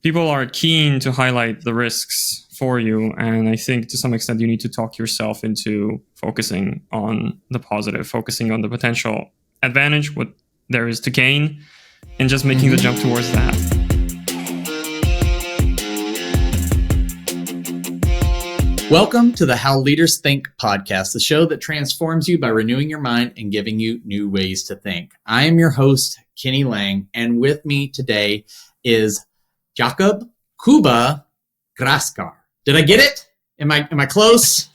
people are keen to highlight the risks for you. And I think to some extent, you need to talk yourself into focusing on the positive, focusing on the potential advantage, what there is to gain, and just making the jump towards that. Welcome to the How Leaders Think podcast, the show that transforms you by renewing your mind and giving you new ways to think. I am your host, Kenny Lange, and with me today is Jakub Kuba Grajcar. Did I get it? Am I close?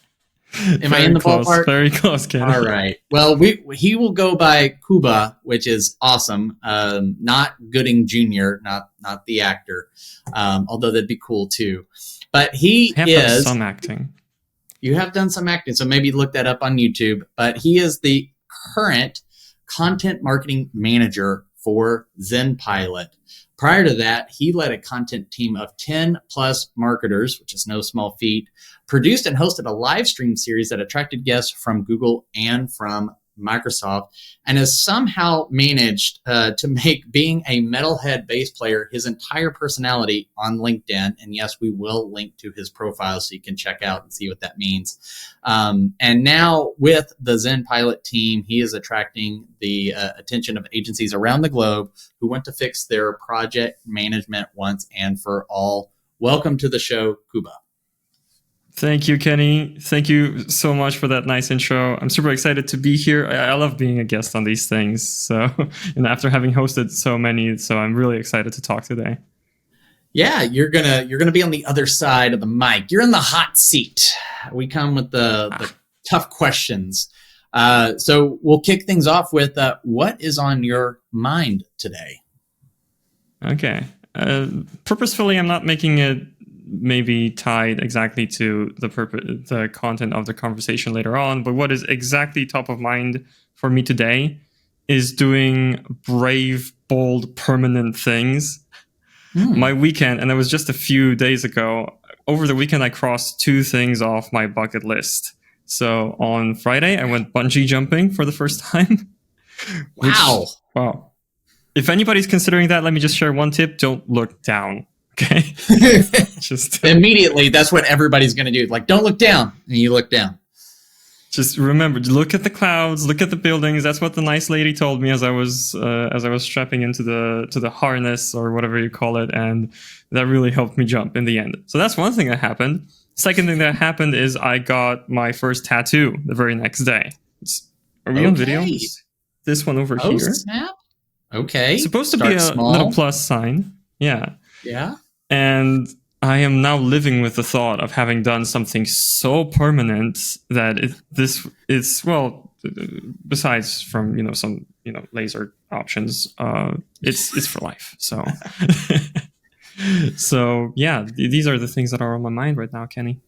Am I in the ballpark? Very close, Kenny. All right. Well, he will go by Kuba, which is awesome. Not Gooding Jr., not the actor, although that'd be cool too. But he I have done some acting. You have done some acting, so maybe look that up on YouTube. But he is the current content marketing manager for Zen Pilot. Prior to that, he led a content team of 10 plus marketers, which is no small feat, produced and hosted a live stream series that attracted guests from Google and from Microsoft, and has somehow managed to make being a metalhead bass player his entire personality on LinkedIn. And yes, we will link to his profile so you can check out and see what that means. And now with the Zen Pilot team, he is attracting the attention of agencies around the globe who want to fix their project management once and for all. Welcome to the show, Kuba. Thank you, Kenny. Thank you so much for that nice intro. I'm super excited to be here. I love being a guest on these things. So, and after having hosted so many, so I'm really excited to talk today. Yeah, you're gonna be on the other side of the mic. You're in the hot seat. We come with the tough questions. So we'll kick things off with what is on your mind today? Okay. Purposefully, I'm not making it maybe tied exactly to the content of the conversation later on, but what is exactly top of mind for me today is doing brave, bold, permanent things. My weekend, and it was just a few days ago, over the weekend I crossed 2 things off my bucket list. So on Friday I went bungee jumping for the first time. Wow. Wow. If anybody's considering that, let me just share one tip: don't look down. Okay. Just immediately, that's what everybody's going to do. Like, don't look down, and you look down. Just remember, look at the clouds, look at the buildings. That's what the nice lady told me as I was strapping into the harness or whatever you call it, and that really helped me jump in the end. So that's one thing that happened. Second thing that happened is I got my first tattoo the very next day. Are we on video? This one over here. Snap. Okay. It's supposed to be a little plus sign. Yeah. Yeah. And I am now living with the thought of having done something so permanent that this is, well, besides from, some, laser options, it's for life. So, so yeah, these are the things that are on my mind right now, Kenny.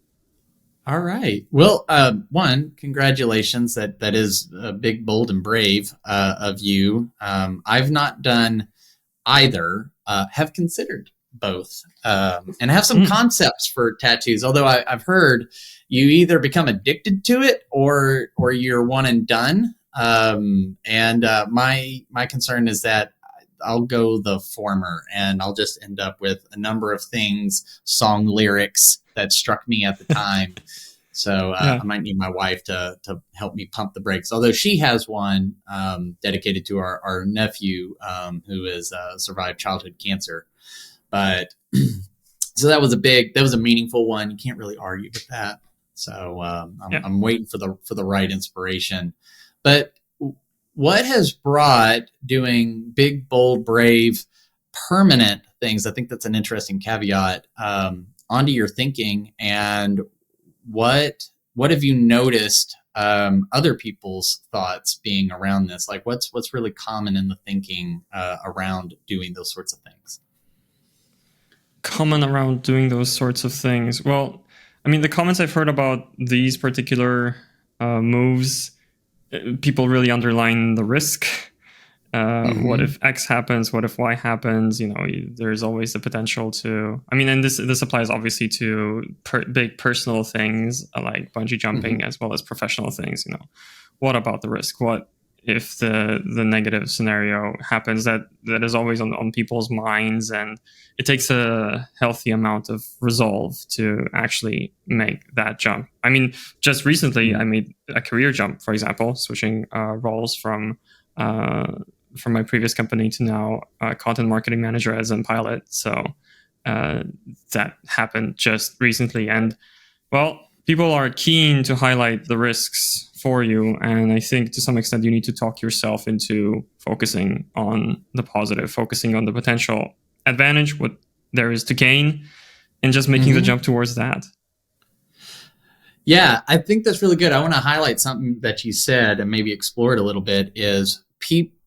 All right. Well, one, congratulations. That is big, bold, and brave of you. I've not done either, have considered both, and have some concepts for tattoos. Although I've heard you either become addicted to it or you're one and done. And my concern is that I'll go the former, and I'll just end up with a number of things, song lyrics that struck me at the time. So I might need my wife to help me pump the brakes. Although she has one dedicated to our nephew who has survived childhood cancer. But so that was a meaningful one. You can't really argue with that. So I'm waiting for the right inspiration. But what has brought doing big, bold, brave, permanent things? I think that's an interesting caveat onto your thinking. And what have you noticed other people's thoughts being around this? Like what's really common in the thinking around doing those sorts of things? Common around doing those sorts of things. Well, I mean, the comments I've heard about these particular moves, people really underline the risk. What if X happens? What if Y happens? There's always the potential to. I mean, and this applies obviously to big personal things like bungee jumping as well as professional things. What about the risk? What if the negative scenario happens. That is always on people's minds, and it takes a healthy amount of resolve to actually make that jump. I mean, just recently I made a career jump, for example, switching roles from my previous company to now content marketing manager at Zen Pilot. So that happened just recently, and well, people are keen to highlight the risks for you, and I think to some extent you need to talk yourself into focusing on the positive, focusing on the potential advantage, what there is to gain, and just making the jump towards that. Yeah, I think that's really good. I want to highlight something that you said and maybe explore it a little bit is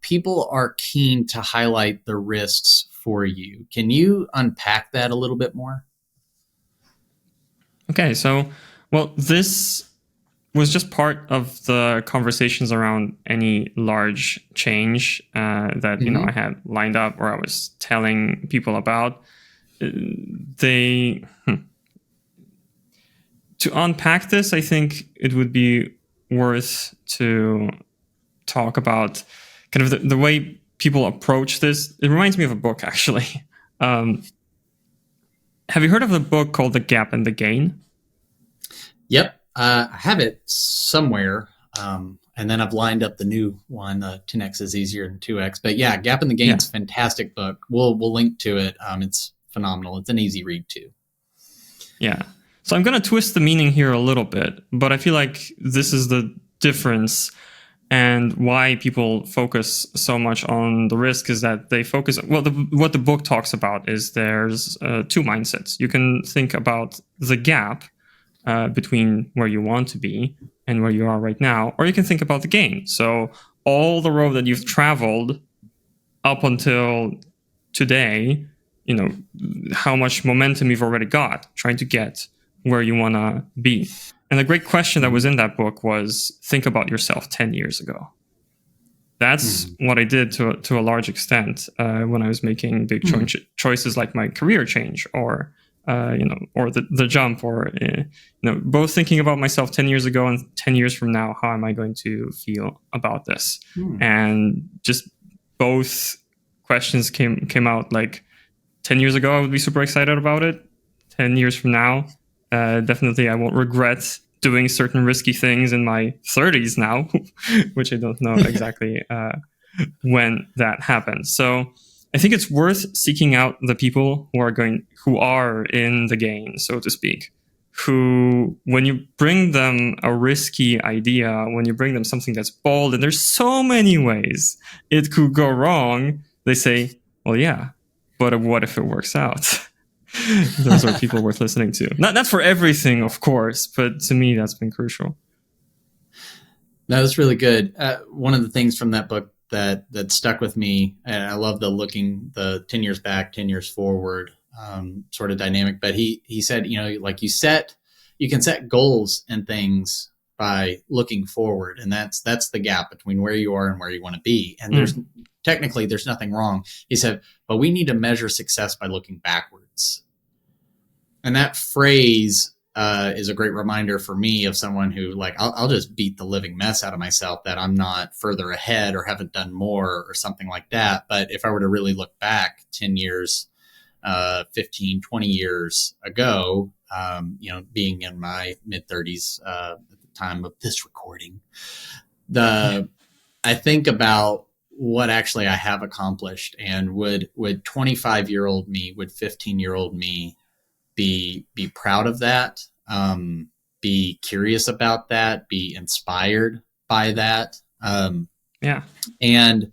people are keen to highlight the risks for you. Can you unpack that a little bit more? Okay, so, well, this was just part of the conversations around any large change that I had lined up, or I was telling people about. To unpack this, I think it would be worth to talk about kind of the way people approach this. It reminds me of a book, actually. Have you heard of the book called The Gap and the Gain? Yep. I have it somewhere. And then I've lined up the new one, 10x is easier than 2x. But yeah, Gap and the Gain is a fantastic book. We'll link to it. It's phenomenal. It's an easy read too. Yeah. So I'm going to twist the meaning here a little bit, but I feel like this is the difference, and why people focus so much on the risk is that they focus. Well, what the book talks about is there's two mindsets. You can think about the gap between where you want to be and where you are right now, or you can think about the gain. So all the road that you've traveled up until today, how much momentum you've already got trying to get where you want to be. And the great question that was in that book was, think about yourself 10 years ago. That's what I did to a large extent when I was making big choices like my career change, or or the jump, or both thinking about myself 10 years ago and 10 years from now, how am I going to feel about this? And just both questions came out like, 10 years ago I would be super excited about it. 10 years from now, definitely I won't regret doing certain risky things in my 30s now, which I don't know exactly when that happens. So I think it's worth seeking out the people who are in the game, so to speak, who, when you bring them a risky idea, when you bring them something that's bold, and there's so many ways it could go wrong, they say, well, yeah, but what if it works out? Those are people worth listening to. Not for everything, of course, but to me, that's been crucial. No, that's really good. One of the things from that book that stuck with me, and I love the 10 years back, 10 years forward sort of dynamic. But he said, like you can set goals and things by looking forward, and that's the gap between where you are and where you want to be. And there's nothing wrong. He said, but we need to measure success by looking backwards. And that phrase is a great reminder for me of someone who, like, I'll just beat the living mess out of myself that I'm not further ahead or haven't done more or something like that. But if I were to really look back 10 years, 15, 20 years ago, being in my mid 30s at the time of this recording, I think about what actually I have accomplished, and would 25-year-old me, would 15-year-old me be proud of that, be curious about that, be inspired by that. And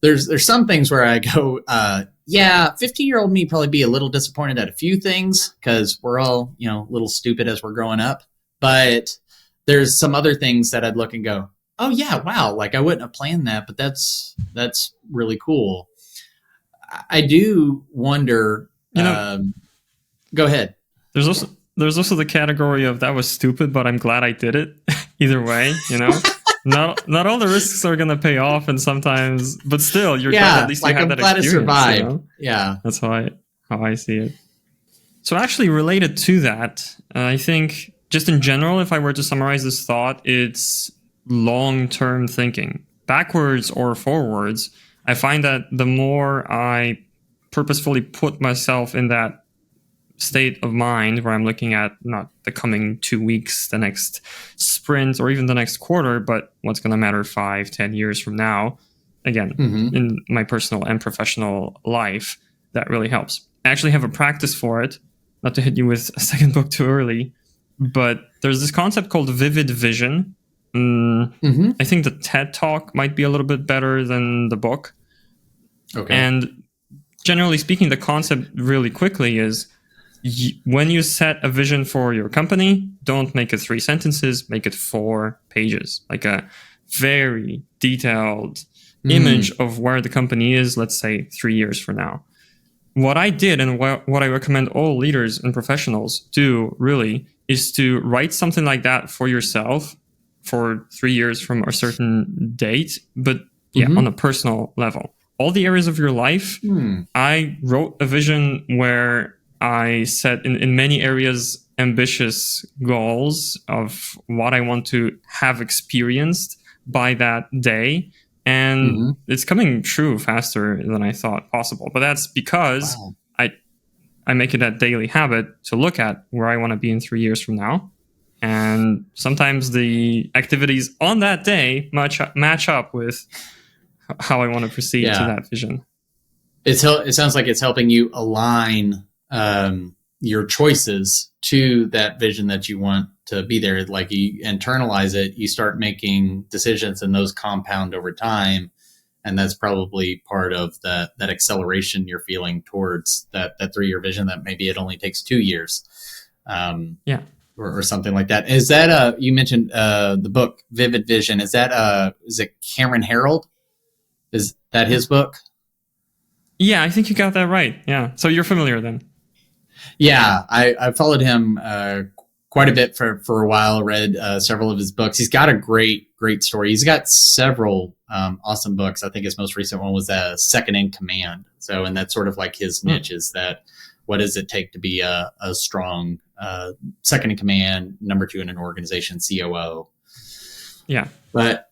there's some things where I go, 15-year-old me probably be a little disappointed at a few things, because we're all, a little stupid as we're growing up. But there's some other things that I'd look and go, oh yeah, wow, like I wouldn't have planned that, but that's really cool. I do wonder, go ahead. There's also the category of, that was stupid, but I'm glad I did it. Either way, not all the risks are gonna pay off, and sometimes, but still, you're glad at least you had that experience. I'm glad to survive. Yeah, that's how I see it. So actually, related to that, I think just in general, if I were to summarize this thought, it's long-term thinking. backwards or forwards, I find that the more I purposefully put myself in that state of mind where I'm looking at not the coming 2 weeks, the next sprint, or even the next quarter, but what's going to matter 5-10 years from now, again, in my personal and professional life, that really helps. I actually have a practice for it, not to hit you with a second book too early, but there's this concept called vivid vision. I think the TED Talk might be a little bit better than the book. Okay. And generally speaking, the concept really quickly is when you set a vision for your company, don't make it 3 sentences, make it 4 pages, like a very detailed image of where the company is, let's say 3 years from now. What I did, and what I recommend all leaders and professionals do really, is to write something like that for yourself for 3 years from a certain date, but on a personal level. All the areas of your life, I wrote a vision where I set in many areas ambitious goals of what I want to have experienced by that day. And it's coming true faster than I thought possible. But that's because I make it a daily habit to look at where I want to be in 3 years from now. And sometimes the activities on that day match up with how I want to proceed to that vision. It sounds like it's helping you align your choices to that vision that you want to be there. Like you internalize it, you start making decisions, and those compound over time. And that's probably part of that acceleration you're feeling towards that 3-year vision that maybe it only takes 2 years. Or something like that. Is that you mentioned the book Vivid Vision? Is it Cameron Herold? Is that his book? Yeah, I think you got that right. Yeah. So you're familiar then. Yeah, I followed him quite a bit for a while. Read several of his books. He's got a great story. He's got several awesome books. I think his most recent one was Second in Command. So, and that's sort of like his niche is that what does it take to be a strong second in command, number 2 in an organization, COO. Yeah. But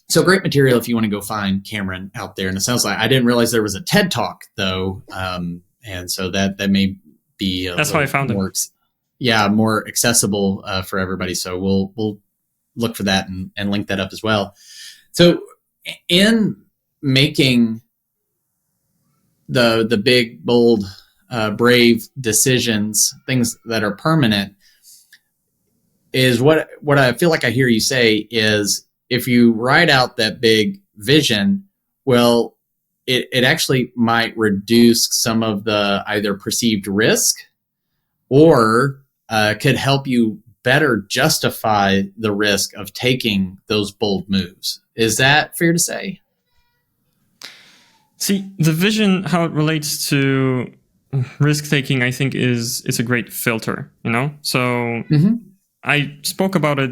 so great material if you want to go find Cameron out there. And it sounds like I didn't realize there was a TED Talk though. And so that may be that's how I found it. More accessible for everybody. So we'll look for that and link that up as well. So in making the big, bold, brave decisions, things that are permanent, is what I feel like I hear you say is if you write out that big vision, well, it actually might reduce some of the either perceived risk or could help you better justify the risk of taking those bold moves. Is that fair to say? See, the vision, how it relates to risk-taking, I think it's a great filter, So I spoke about it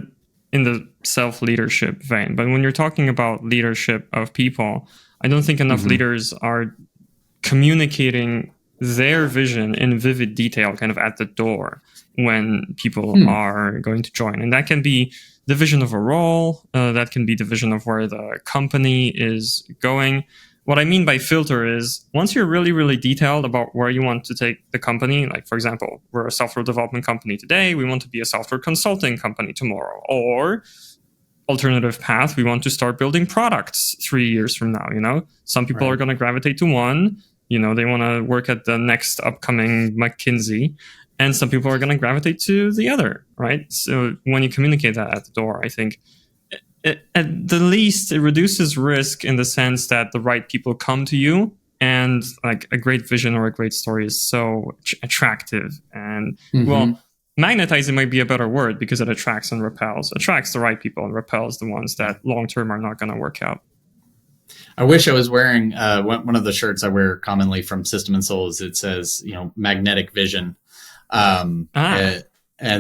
in the self-leadership vein, but when you're talking about leadership of people, I don't think enough leaders are communicating their vision in vivid detail kind of at the door when people are going to join. And that can be the vision of a role, that can be the vision of where the company is going. What I mean by filter is once you're really, really detailed about where you want to take the company, like, for example, we're a software development company today, we want to be a software consulting company tomorrow, or alternative path, we want to start building products 3 years from now, Some people are going to gravitate to one, they want to work at the next upcoming McKinsey, and some people are going to gravitate to the other, right? So when you communicate that at the door, I think at the least, it reduces risk in the sense that the right people come to you, and like a great vision or a great story is so attractive. And well, magnetizing might be a better word because it attracts and repels. Attracts the right people and repels the ones that long term are not going to work out. I wish I was wearing one of the shirts I wear commonly from System and Souls. It says, magnetic vision. And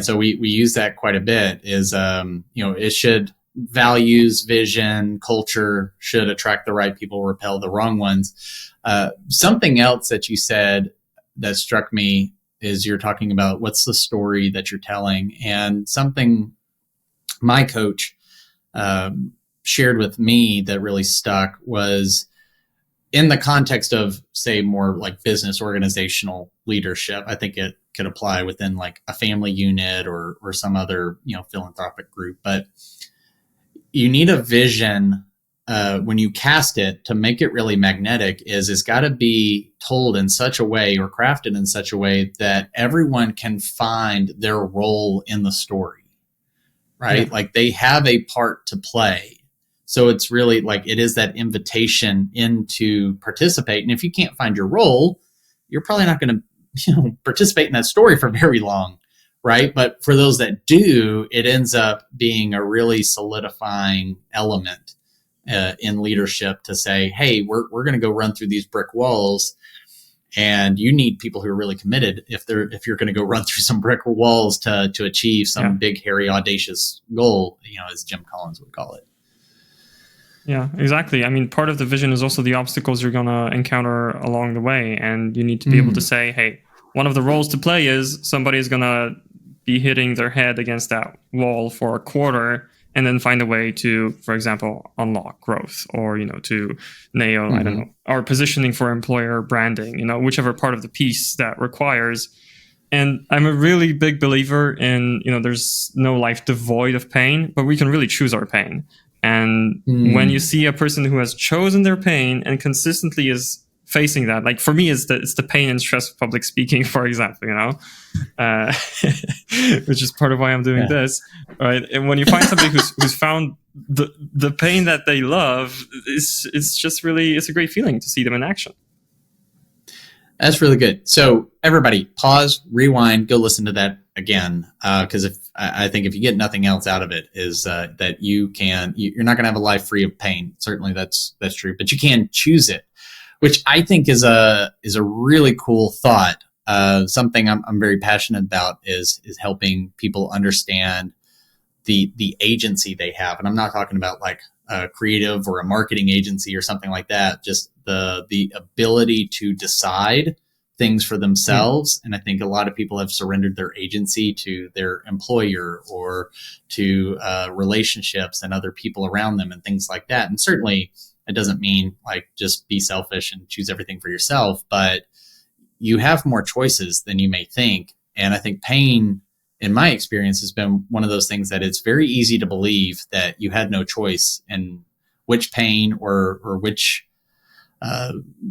so we use that quite a bit is, it should values, vision, culture should attract the right people, repel the wrong ones. Something else that you said that struck me is you're talking about what's the story that you're telling, and something my coach shared with me that really stuck was in the context of, say, more like business organizational leadership. I think it could apply within like a family unit or some other, philanthropic group. But you need a vision when you cast it to make it really magnetic. It's got to be told in such a way or crafted in such a way that everyone can find their role in the story, right? Yeah. Like they have a part to play. So it's really like it is that invitation in to participate. And if you can't find your role, you're probably not going to participate in that story for very long, right? But for those that do, it ends up being a really solidifying element in leadership to say, hey, we're going to go run through these brick walls. And you need people who are really committed if you're going to go run through some brick walls to achieve some big, hairy, audacious goal, as Jim Collins would call it. Yeah, exactly. I mean, part of the vision is also the obstacles you're going to encounter along the way. And you need to be able to say, hey, one of the roles to play is somebody is going to be hitting their head against that wall for a quarter and then find a way to, for example, unlock growth or, to nail, I don't know, our positioning for employer branding, whichever part of the piece that requires. And I'm a really big believer in, there's no life devoid of pain, but we can really choose our pain. And when you see a person who has chosen their pain and consistently is facing that, like for me, it's the pain and stress of public speaking, for example, which is part of why I'm doing this, right? And when you find somebody who's found the pain that they love, it's just really, it's a great feeling to see them in action. That's really good. So everybody, pause, rewind, go listen to that again, because I think if you get nothing else out of it, is that you're not going to have a life free of pain. Certainly, that's true, but you can choose it, which I think is a really cool thought. Something I'm very passionate about is helping people understand the agency they have, and I'm not talking about like a creative or a marketing agency or something like that. Just the ability to decide things for themselves. And I think a lot of people have surrendered their agency to their employer or to relationships and other people around them and things like that. And certainly it doesn't mean like just be selfish and choose everything for yourself, but you have more choices than you may think. And I think pain, in my experience, has been one of those things that it's very easy to believe that you had no choice in which pain or which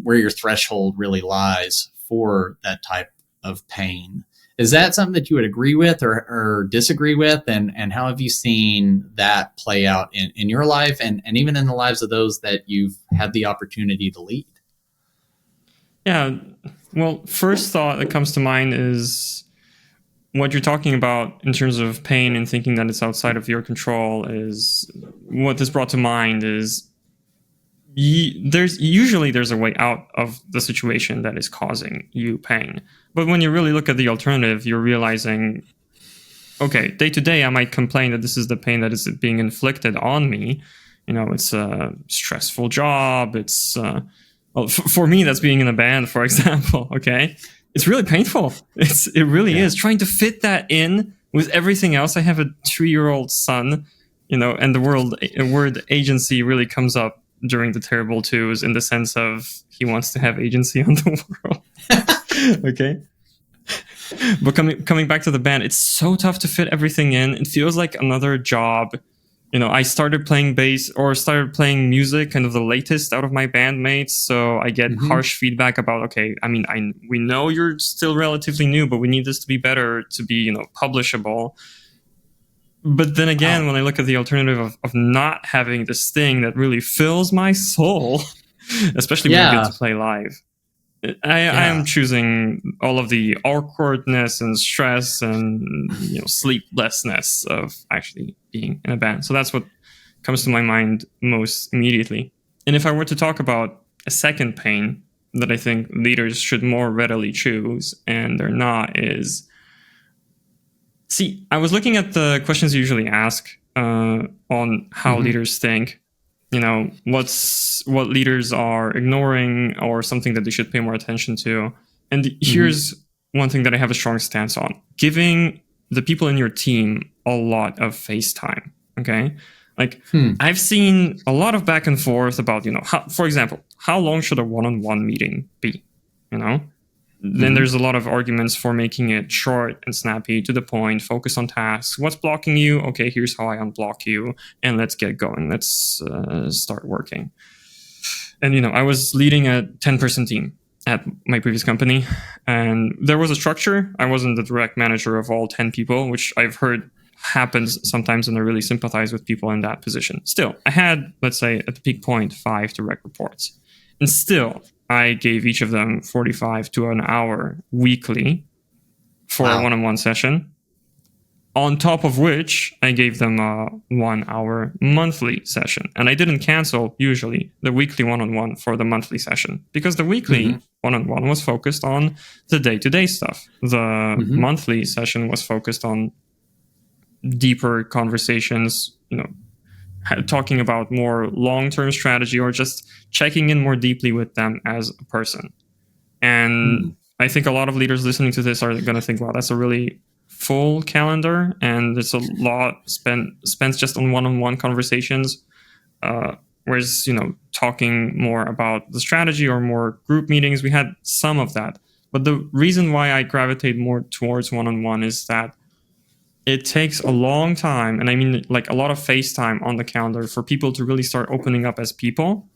where your threshold really lies for that type of pain. Is that something that you would agree with or disagree with? And how have you seen that play out in your life and even in the lives of those that you've had the opportunity to lead? Yeah. Well, first thought that comes to mind is what you're talking about in terms of pain and thinking that it's outside of your control. Is what this brought to mind is there's a way out of the situation that is causing you pain. But when you really look at the alternative, you're realizing, okay, day to day, I might complain that this is the pain that is being inflicted on me. It's a stressful job. It's, for me, that's being in a band, for example. Okay. It's really painful. It really is trying to fit that in with everything else. I have a 3-year-old son, and the word agency really comes up during the Terrible Twos in the sense of he wants to have agency on the world. Okay. But coming back to the band, it's so tough to fit everything in. It feels like another job. I started playing bass or started playing music, kind of the latest out of my bandmates. So I get harsh feedback about, okay, I mean, we know you're still relatively new, but we need this to be better, to be, publishable. But then again, when I look at the alternative of not having this thing that really fills my soul, especially when I get to play live, I am choosing all of the awkwardness and stress and sleeplessness of actually being in a band. So that's what comes to my mind most immediately. And if I were to talk about a second pain that I think leaders should more readily choose, and they're not, is... See, I was looking at the questions you usually ask on how leaders think. What leaders are ignoring or something that they should pay more attention to. And here's one thing that I have a strong stance on. Giving the people in your team a lot of face time, okay? Like, I've seen a lot of back and forth about, for example, how long should a one-on-one meeting be? Then there's a lot of arguments for making it short and snappy, to the point, focus on tasks. What's blocking you? Okay, here's how I unblock you, and let's get going. Let's start working. And, I was leading a 10-person team at my previous company, and there was a structure. I wasn't the direct manager of all 10 people, which I've heard happens sometimes, and I really sympathize with people in that position. Still, I had, let's say, at the peak point, 5 direct reports. And still, I gave each of them 45 to an hour weekly for a one-on-one session, on top of which I gave them a 1 hour monthly session. And I didn't cancel, usually, the weekly one-on-one for the monthly session, because the weekly one-on-one was focused on the day-to-day stuff. The monthly session was focused on deeper conversations, talking about more long-term strategy, or just checking in more deeply with them as a person. And I think a lot of leaders listening to this are going to think, wow, that's a really full calendar, and it's a lot spent just on one-on-one conversations. Whereas, talking more about the strategy or more group meetings, we had some of that. But the reason why I gravitate more towards one-on-one is that it takes a long time, and I mean like a lot of face time on the calendar, for people to really start opening up as people.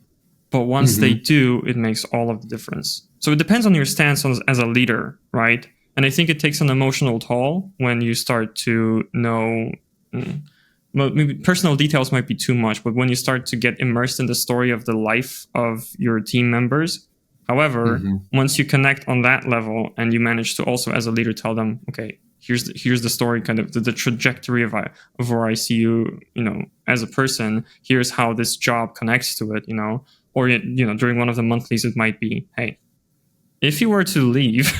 But once they do, it makes all of the difference. So it depends on your stance as a leader, right? And I think it takes an emotional toll when you start to know, well, maybe personal details might be too much, but when you start to get immersed in the story of the life of your team members. However, once you connect on that level, and you manage to also, as a leader, tell them, okay, here's the story, kind of the trajectory of where I see you, as a person. Here's how this job connects to it, or, during one of the monthlies, it might be, hey, if you were to leave,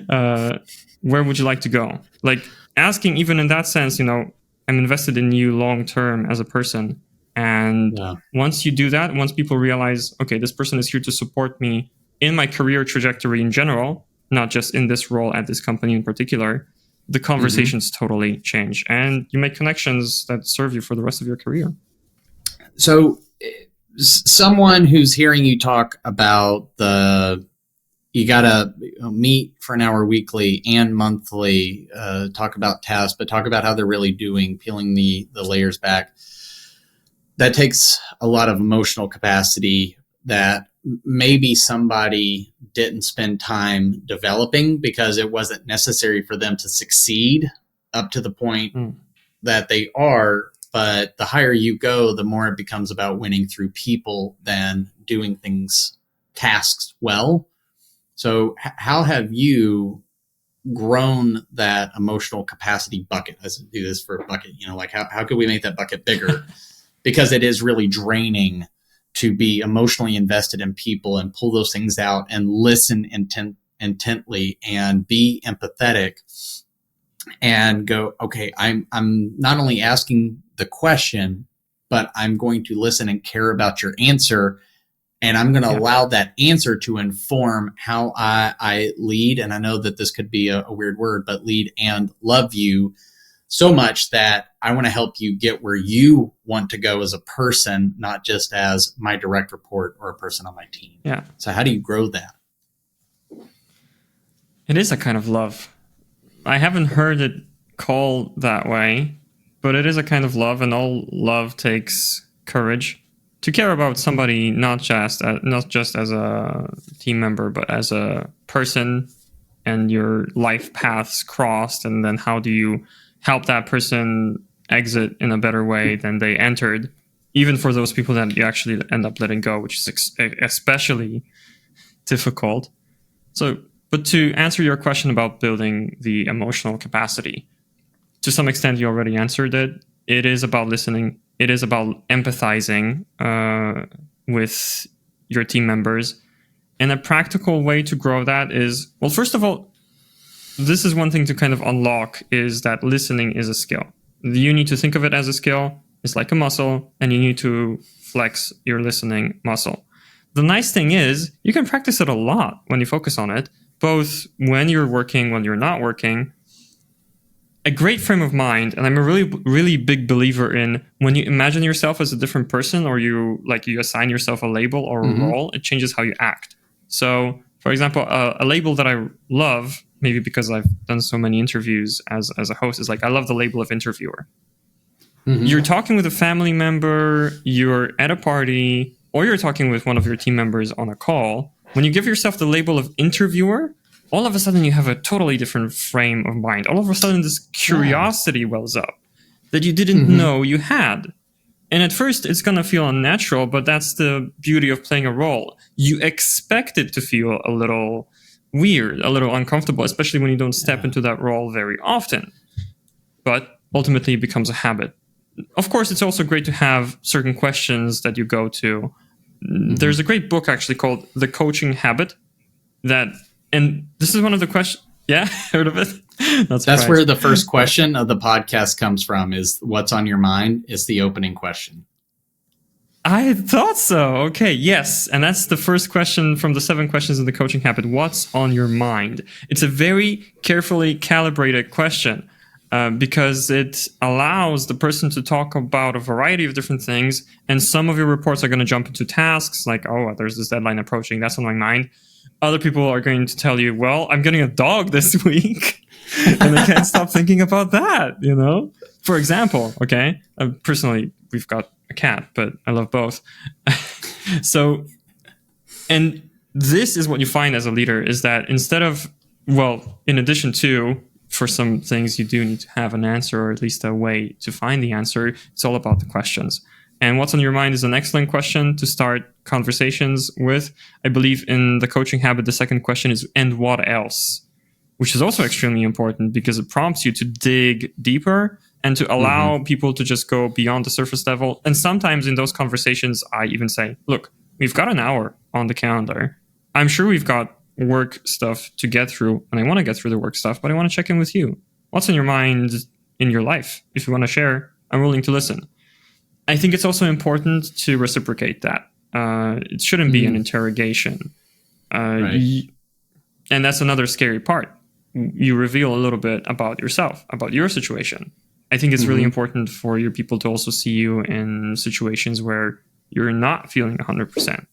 where would you like to go? Like, asking, even in that sense, I'm invested in you long term as a person. And once you do that, once people realize, okay, this person is here to support me in my career trajectory in general, not just in this role at this company in particular, the conversations totally change, and you make connections that serve you for the rest of your career. So someone who's hearing you talk about you got to meet for an hour weekly and monthly, talk about tasks, but talk about how they're really doing, peeling the layers back. That takes a lot of emotional capacity that maybe somebody didn't spend time developing because it wasn't necessary for them to succeed up to the point that they are. But the higher you go, the more it becomes about winning through people than doing tasks well. So how have you grown that emotional capacity bucket? Let's do this for a bucket, like how could we make that bucket bigger? Because it is really draining to be emotionally invested in people and pull those things out and listen intently and be empathetic and go, okay, I'm not only asking the question, but I'm going to listen and care about your answer. And I'm going to allow that answer to inform how I lead. And I know that this could be a weird word, but lead and love you so much that I want to help you get where you want to go as a person, not just as my direct report or a person on my team. Yeah. So how do you grow that? It is a kind of love. I haven't heard it called that way, but it is a kind of love, and all love takes courage to care about somebody, not just as a team member, but as a person, and your life paths crossed, and then how do you help that person exit in a better way than they entered, even for those people that you actually end up letting go, which is especially difficult. So, but to answer your question about building the emotional capacity, to some extent you already answered it. It is about listening. It is about empathizing with your team members. And a practical way to grow that is, well, first of all, this is one thing to kind of unlock, is that listening is a skill. You need to think of it as a skill. It's like a muscle, and you need to flex your listening muscle. The nice thing is you can practice it a lot when you focus on it, both when you're working, when you're not working. a great frame of mind, and I'm a really, really big believer in when you imagine yourself as a different person, or you assign yourself a label or a role, it changes how you act. So, for example, a label that I love, maybe because I've done so many interviews as a host, is like I love the label of interviewer. You're talking with a family member, you're at a party, or you're talking with one of your team members on a call. When you give yourself the label of interviewer, all of a sudden you have a totally different frame of mind. All of a sudden this curiosity wells up that you didn't know you had. And at first it's going to feel unnatural, but that's the beauty of playing a role. You expect it to feel a little weird, a little uncomfortable, especially when you don't step into that role very often. But ultimately it becomes a habit. Of course, it's also great to have certain questions that you go to. There's a great book actually called The Coaching Habit and this is one of the questions. Yeah, heard of it? That's where the first question of the podcast comes from, is what's on your mind is the opening question. I thought so. Okay, yes. And that's the first question from the 7 questions in The Coaching Habit. What's on your mind? It's a very carefully calibrated question because it allows the person to talk about a variety of different things. And some of your reports are going to jump into tasks like, oh, there's this deadline approaching. That's on my mind. Other people are going to tell you, well, I'm getting a dog this week and I can't stop thinking about that, For example, okay, personally, we've got a cat, but I love both. So, and this is what you find as a leader is that instead of, in addition to, for some things you do need to have an answer or at least a way to find the answer, it's all about the questions. And what's on your mind is an excellent question to start conversations with. I believe in The Coaching Habit, the second question is, and what else? Which is also extremely important because it prompts you to dig deeper and to allow people to just go beyond the surface level. And sometimes in those conversations, I even say, look, we've got an hour on the calendar. I'm sure we've got work stuff to get through, and I want to get through the work stuff, but I want to check in with you. What's on your mind in your life? If you want to share, I'm willing to listen. I think it's also important to reciprocate that. It shouldn't be an interrogation. Right. And that's another scary part. You reveal a little bit about yourself, about your situation. I think it's really important for your people to also see you in situations where you're not feeling 100%,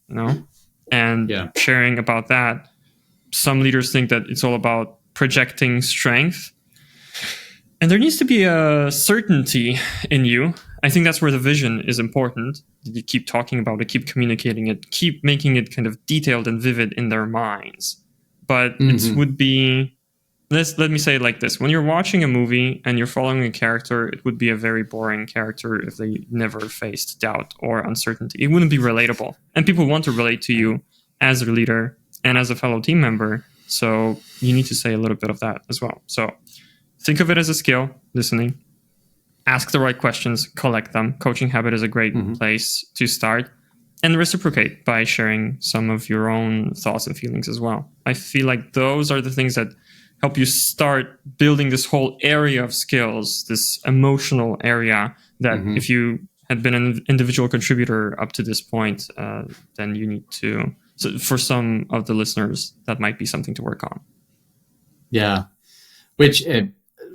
And sharing about that. Some leaders think that it's all about projecting strength. And there needs to be a certainty in you. I think that's where the vision is important. You keep talking about it, keep communicating it, keep making it kind of detailed and vivid in their minds. But it would be, let me say it like this. When you're watching a movie and you're following a character, it would be a very boring character if they never faced doubt or uncertainty. It wouldn't be relatable. And people want to relate to you as a leader and as a fellow team member. So you need to say a little bit of that as well. So think of it as a skill, listening. Ask the right questions, collect them. Coaching Habit is a great place to start. And reciprocate by sharing some of your own thoughts and feelings as well. I feel like those are the things that help you start building this whole area of skills, this emotional area that if you had been an individual contributor up to this point, then you need to. So for some of the listeners, that might be something to work on. Yeah,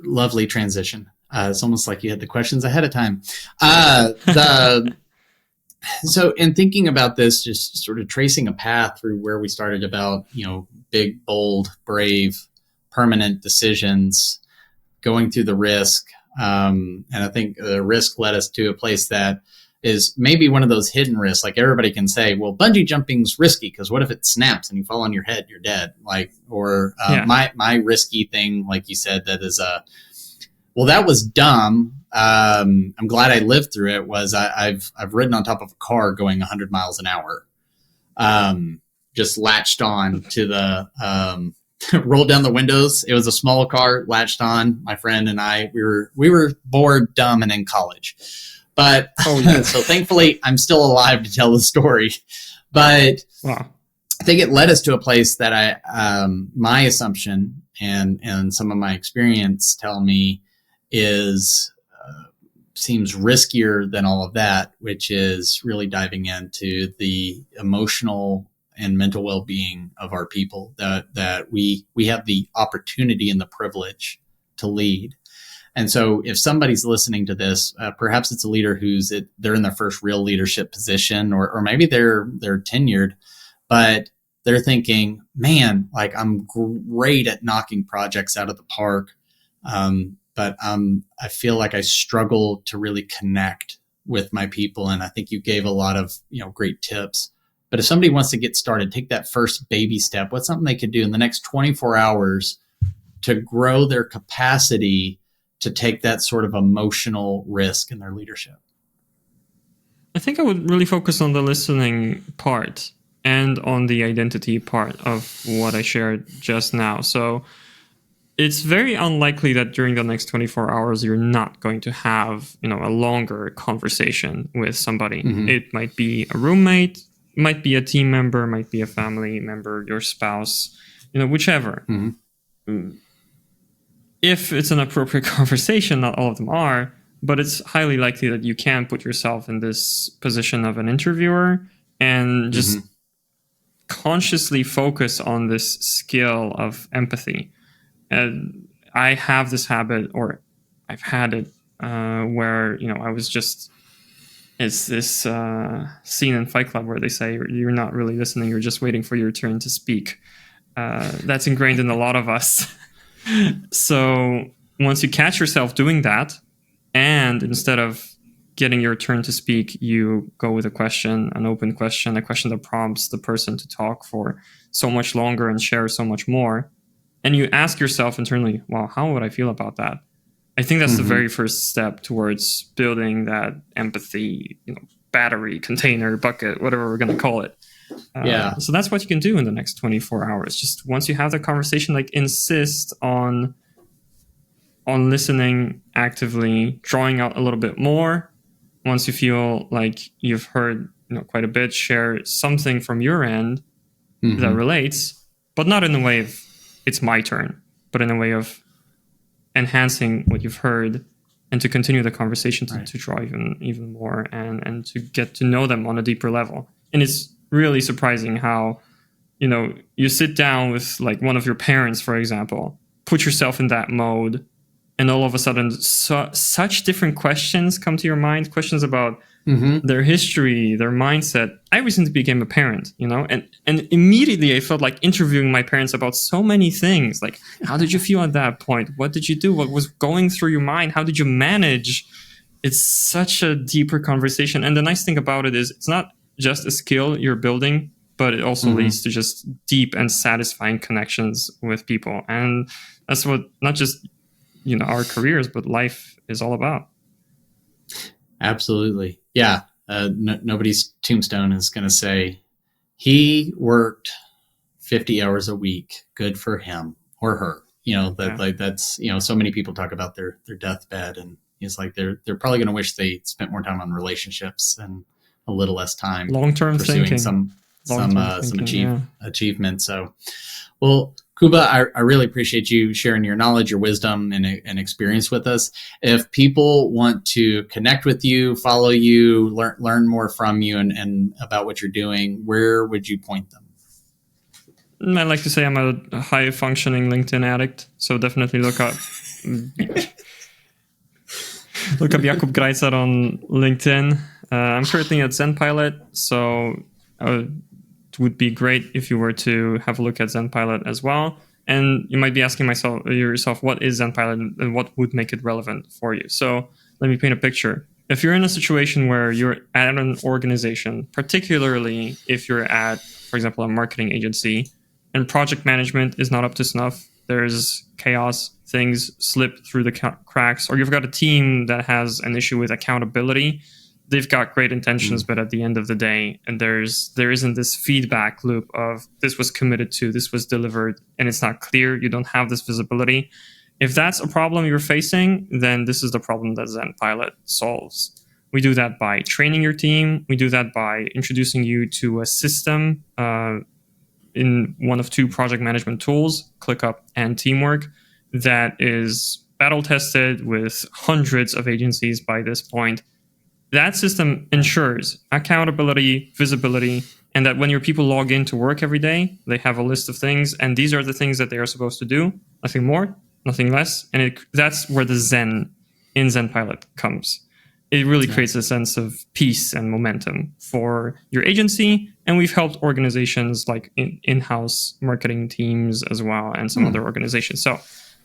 lovely transition. It's almost like you had the questions ahead of time. So in thinking about this, just sort of tracing a path through where we started about, big, bold, brave, permanent decisions, going through the risk. And I think the risk led us to a place that is maybe one of those hidden risks. Like everybody can say, well, bungee jumping's risky because what if it snaps and you fall on your head, you're dead. My risky thing, like you said, that is well, that was dumb. I'm glad I lived through it. Was I've ridden on top of a car going 100 miles an hour, just latched on to the rolled down the windows. It was a small car, latched on. My friend and I, we were bored, dumb, and in college. But so thankfully, I'm still alive to tell the story. But I think it led us to a place that my assumption and some of my experience tell me seems riskier than all of that, which is really diving into the emotional and mental well-being of our people that we have the opportunity and the privilege to lead. And so if somebody's listening to this, perhaps it's a leader they're in their first real leadership position, or maybe they're tenured, but they're thinking, man, like I'm great at knocking projects out of the park. But I feel like I struggle to really connect with my people. And I think you gave a lot of, great tips. But if somebody wants to get started, take that first baby step, what's something they could do in the next 24 hours to grow their capacity to take that sort of emotional risk in their leadership? I think I would really focus on the listening part and on the identity part of what I shared just now. So it's very unlikely that during the next 24 hours, you're not going to have, a longer conversation with somebody. Mm-hmm. It might be a roommate, might be a team member, might be a family member, your spouse, whichever. Mm-hmm. If it's an appropriate conversation, not all of them are, but it's highly likely that you can put yourself in this position of an interviewer and just consciously focus on this skill of empathy. And I have this habit, or I've had it, where, I was just, it's this scene in Fight Club where they say, you're not really listening, you're just waiting for your turn to speak. That's ingrained in a lot of us. So once you catch yourself doing that, and instead of getting your turn to speak, you go with a question, an open question, a question that prompts the person to talk for so much longer and share so much more. And you ask yourself internally, wow, how would I feel about that? I think that's the very first step towards building that empathy, battery, container, bucket, whatever we're going to call it. So that's what you can do in the next 24 hours. Just once you have the conversation, insist on listening actively, drawing out a little bit more. Once you feel like you've heard quite a bit, share something from your end that relates, but not in the way of it's my turn, but in a way of enhancing what you've heard and to continue the conversation to draw even more and to get to know them on a deeper level. And it's really surprising how, you sit down with one of your parents, for example, put yourself in that mode, and all of a sudden such different questions come to your mind, questions about their history, their mindset. I recently became a parent, and immediately I felt like interviewing my parents about so many things. Like, how did you feel at that point? What did you do? What was going through your mind? How did you manage? It's such a deeper conversation. And the nice thing about it is it's not just a skill you're building, but it also leads to just deep and satisfying connections with people. And that's what not just, our careers, but life is all about. Absolutely. Yeah. Nobody's tombstone is going to say he worked 50 hours a week. Good for him or her. That's, so many people talk about their deathbed, and it's like they're probably going to wish they spent more time on relationships and a little less time long-term pursuing thinking. some achievement. So, well, Kuba, I really appreciate you sharing your knowledge, your wisdom, and experience with us. If people want to connect with you, follow you, learn more from you and about what you're doing, where would you point them? I like to say I'm a high-functioning LinkedIn addict, so definitely look up Jakub Grajcar on LinkedIn. I'm currently at Zen Pilot, so it would be great if you were to have a look at Zen Pilot as well. And you might be asking yourself, what is Zen Pilot and what would make it relevant for you? So let me paint a picture. If you're in a situation where you're at an organization, particularly if you're at, for example, a marketing agency, and project management is not up to snuff, there's chaos, things slip through the cracks, or you've got a team that has an issue with accountability, they've got great intentions, but at the end of the day, and there isn't this feedback loop of this was committed to, this was delivered, and it's not clear, you don't have this visibility. If that's a problem you're facing, then this is the problem that Zen Pilot solves. We do that by training your team. We do that by introducing you to a system in one of two project management tools, ClickUp and Teamwork, that is battle-tested with hundreds of agencies by this point. That system ensures accountability, visibility, and that when your people log in to work every day, they have a list of things, and these are the things that they are supposed to do, nothing more, nothing less. And that's where the Zen in Zenpilot comes. It really creates a sense of peace and momentum for your agency. And we've helped organizations like in-house marketing teams as well, and some other organizations. So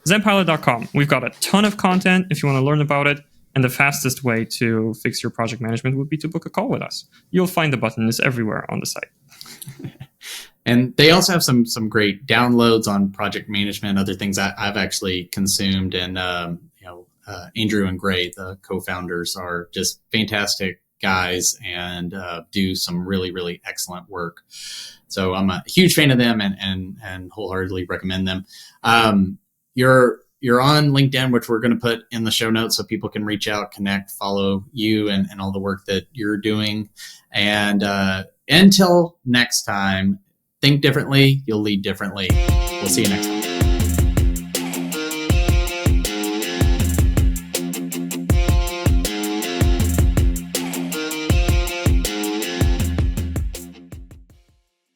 zenpilot.com. We've got a ton of content if you want to learn about it. And the fastest way to fix your project management would be to book a call with us. You'll find the button is everywhere on the site. And they also have some great downloads on project management, other things I've actually consumed. And, Andrew and Gray, the co-founders, are just fantastic guys and do some really, really excellent work. So I'm a huge fan of them and wholeheartedly recommend them. You're on LinkedIn, which we're going to put in the show notes so people can reach out, connect, follow you and all the work that you're doing. And until next time, think differently, you'll lead differently. We'll see you next time.